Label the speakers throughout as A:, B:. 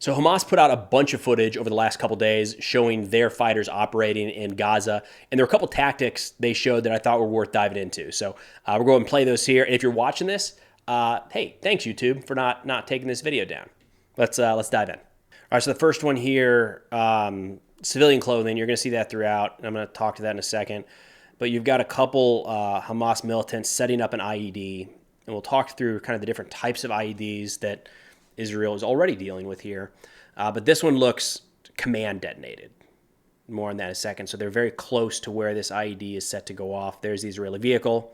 A: So Hamas put out a bunch of footage over the last couple days showing their fighters operating in Gaza. And there were a couple tactics they showed that I thought were worth diving into. So we're going to play those here. And if you're watching this, hey, thanks YouTube for not taking this video down. Let's dive in. All right, so the first one here, civilian clothing. You're going to see that throughout. I'm going to talk to that in a second. But you've got a couple Hamas militants setting up an IED. And we'll talk through kind of the different types of IEDs that Israel is already dealing with here. But this one looks command detonated. More on that in a second. So they're very close to where this IED is set to go off. There's the Israeli vehicle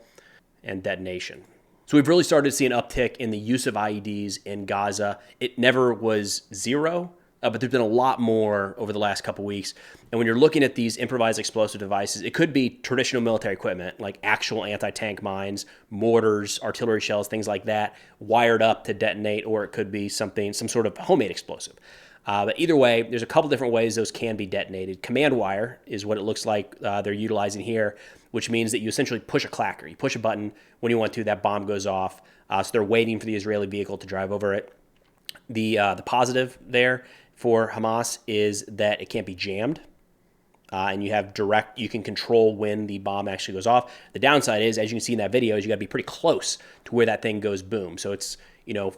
A: and detonation. So we've really started to see an uptick in the use of IEDs in Gaza. It never was zero, but there's been a lot more over the last couple weeks. And when you're looking at these improvised explosive devices, it could be traditional military equipment like actual anti-tank mines, mortars, artillery shells, things like that, wired up to detonate, or it could be some sort of homemade explosive. But either way, there's a couple different ways those can be detonated. Command wire is what it looks like they're utilizing here, which means that you essentially push a clacker. You push a button when you want to, that bomb goes off. So they're waiting for the Israeli vehicle to drive over it. The positive there for Hamas is that it can't be jammed. And you have you can control when the bomb actually goes off. The downside is, as you can see in that video, is you got to be pretty close to where that thing goes boom. So it's,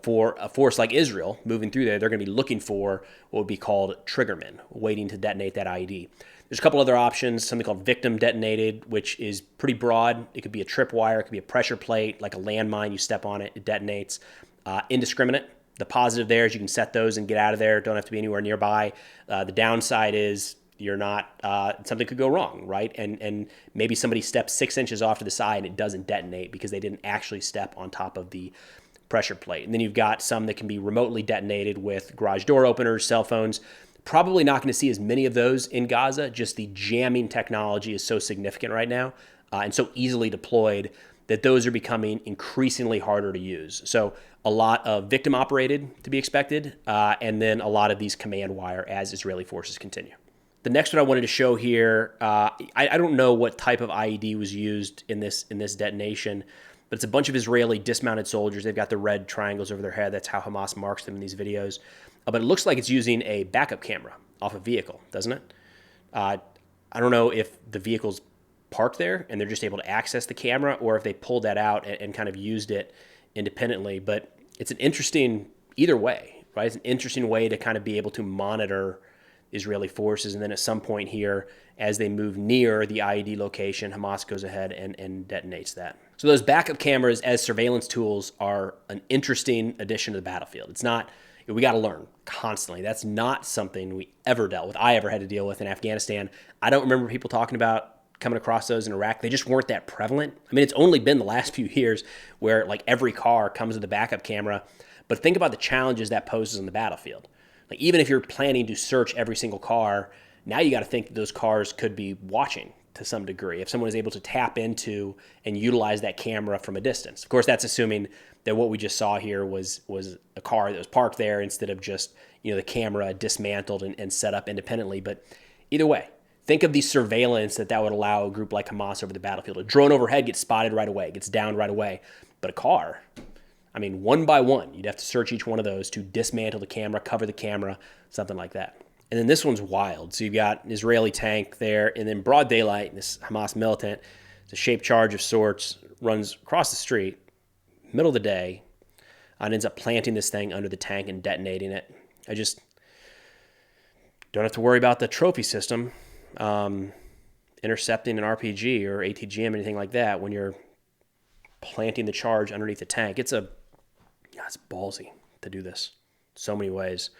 A: for a force like Israel moving through there, they're going to be looking for what would be called triggermen, waiting to detonate that IED. There's a couple other options, something called victim detonated, which is pretty broad. It could be a tripwire, it could be a pressure plate, like a landmine. You step on it, it detonates. Indiscriminate. The positive there is you can set those and get out of there. Don't have to be anywhere nearby. The downside is you're not, something could go wrong, right? And maybe somebody steps 6 inches off to the side and it doesn't detonate because they didn't actually step on top of the pressure plate. And then you've got some that can be remotely detonated with garage door openers, cell phones. Probably not going to see as many of those in Gaza. Just the jamming technology is so significant right now and so easily deployed that those are becoming increasingly harder to use. So a lot of victim operated to be expected, and then a lot of these command wire as Israeli forces continue. The next one I wanted to show here, I don't know what type of IED was used in this detonation, but it's a bunch of Israeli dismounted soldiers. They've got the red triangles over their head. That's how Hamas marks them in these videos. But it looks like it's using a backup camera off a vehicle, doesn't it? I don't know if the vehicle's parked there and they're just able to access the camera, or if they pulled that out and kind of used it independently. But it's an interesting, either way, right? It's an interesting way to kind of be able to monitor Israeli forces. And then at some point here, as they move near the IED location, Hamas goes ahead and detonates that. So those backup cameras as surveillance tools are an interesting addition to the battlefield. It's not, we got to learn constantly. That's not something we ever dealt with. I ever had to deal with in Afghanistan. I don't remember people talking about coming across those in Iraq. They just weren't that prevalent. I mean, it's only been the last few years where like every car comes with a backup camera. But think about the challenges that poses on the battlefield. Like even if you're planning to search every single car, now you got to think that those cars could be watching to some degree. If someone is able to tap into and utilize that camera from a distance. Of course, that's assuming that what we just saw here was a car that was parked there instead of just, the camera dismantled and set up independently. But either way, think of the surveillance that would allow a group like Hamas over the battlefield. A drone overhead gets spotted right away, gets downed right away. But a car, I mean, one by one, you'd have to search each one of those to dismantle the camera, cover the camera, something like that. And then this one's wild. So you've got an Israeli tank there, and then broad daylight, this Hamas militant, it's a shaped charge of sorts, runs across the street, middle of the day, and ends up planting this thing under the tank and detonating it. I just don't have to worry about the trophy system intercepting an RPG or ATGM, anything like that, when you're planting the charge underneath the tank. It's ballsy to do this so many ways.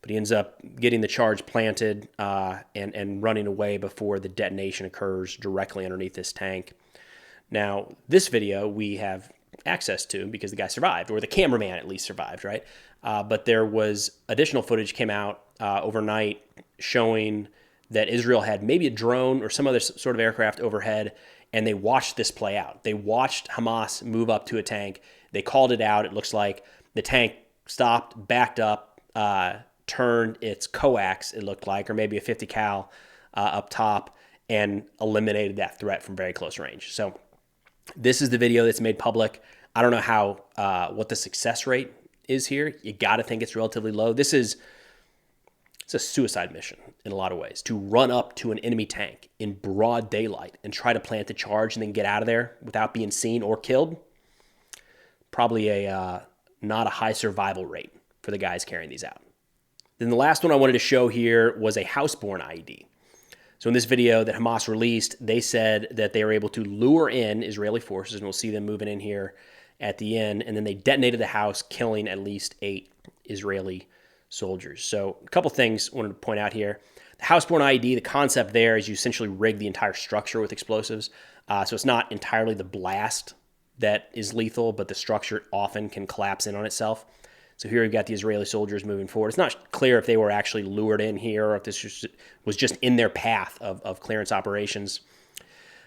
A: But he ends up getting the charge planted and running away before the detonation occurs directly underneath this tank. Now, this video we have access to because the guy survived, or the cameraman at least survived, right? But there was additional footage came out overnight showing that Israel had maybe a drone or some other sort of aircraft overhead, and they watched this play out. They watched Hamas move up to a tank. They called it out. It looks like the tank stopped, backed up, turned its coax, it looked like, or maybe a 50 cal up top, and eliminated that threat from very close range. So this is the video that's made public. I don't know what the success rate is here. You got to think it's relatively low. This is It's a suicide mission in a lot of ways, to run up to an enemy tank in broad daylight and try to plant the charge and then get out of there without being seen or killed. Probably not a high survival rate for the guys carrying these out. Then the last one I wanted to show here was a houseborne IED. So in this video that Hamas released, they said that they were able to lure in Israeli forces, and we'll see them moving in here at the end, and then they detonated the house, killing at least 8 Israeli soldiers. So a couple things I wanted to point out here. The houseborne IED, the concept there is you essentially rig the entire structure with explosives. So it's not entirely the blast that is lethal, but the structure often can collapse in on itself. So here you've got the Israeli soldiers moving forward. It's not clear if they were actually lured in here or if this was just in their path of clearance operations.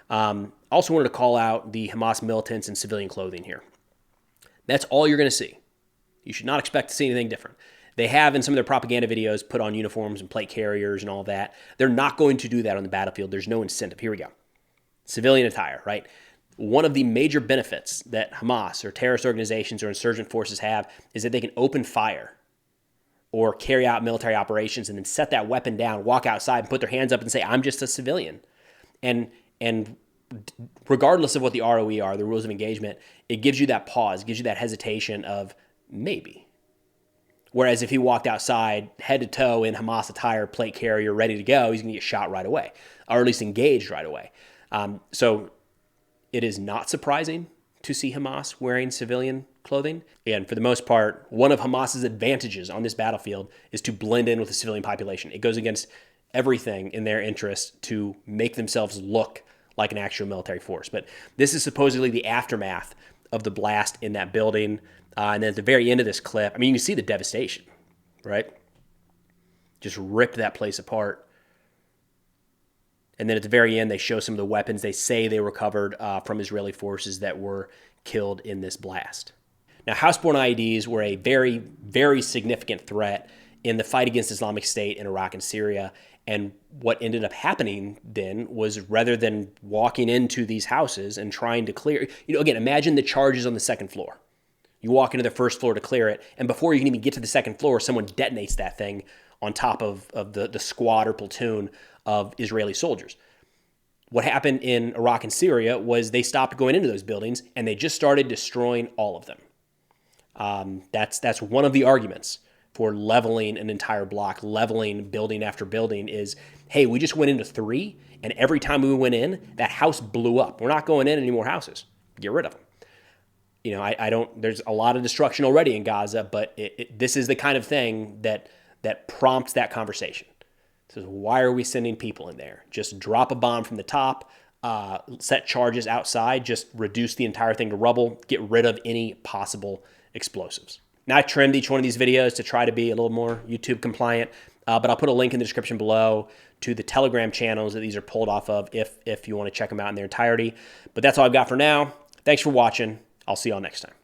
A: Also wanted to call out the Hamas militants in civilian clothing here. That's all you're going to see. You should not expect to see anything different. They have in some of their propaganda videos put on uniforms and plate carriers and all that. They're not going to do that on the battlefield. There's no incentive. Here we go. Civilian attire, right? One of the major benefits that Hamas or terrorist organizations or insurgent forces have is that they can open fire or carry out military operations and then set that weapon down, walk outside and put their hands up and say, I'm just a civilian. And regardless of what the ROE are, the rules of engagement, it gives you that pause, gives you that hesitation of maybe. Whereas if he walked outside head to toe in Hamas attire, plate carrier, ready to go, he's going to get shot right away, or at least engaged right away. So it is not surprising to see Hamas wearing civilian clothing. And for the most part, one of Hamas's advantages on this battlefield is to blend in with the civilian population. It goes against everything in their interest to make themselves look like an actual military force. But this is supposedly the aftermath of the blast in that building. And then at the very end of this clip, I mean, you can see the devastation, right? Just ripped that place apart. And then at the very end, they show some of the weapons they say they recovered from Israeli forces that were killed in this blast. Now, houseborne IEDs were a very, very significant threat in the fight against Islamic State in Iraq and Syria. And what ended up happening then was rather than walking into these houses and trying to clear, again, imagine the charges on the second floor. You walk into the first floor to clear it, and before you can even get to the second floor, someone detonates that thing on top of the squad or platoon of Israeli soldiers. What happened in Iraq and Syria was they stopped going into those buildings and they just started destroying all of them. That's one of the arguments for leveling an entire block, leveling building after building is, hey, we just went into 3 and every time we went in, that house blew up. We're not going in any more houses. Get rid of them. There's a lot of destruction already in Gaza, but this is the kind of thing that prompts that conversation. So why are we sending people in there? Just drop a bomb from the top, set charges outside, just reduce the entire thing to rubble, get rid of any possible explosives. Now I trimmed each one of these videos to try to be a little more YouTube compliant, but I'll put a link in the description below to the Telegram channels that these are pulled off of if you want to check them out in their entirety. But that's all I've got for now. Thanks for watching. I'll see y'all next time.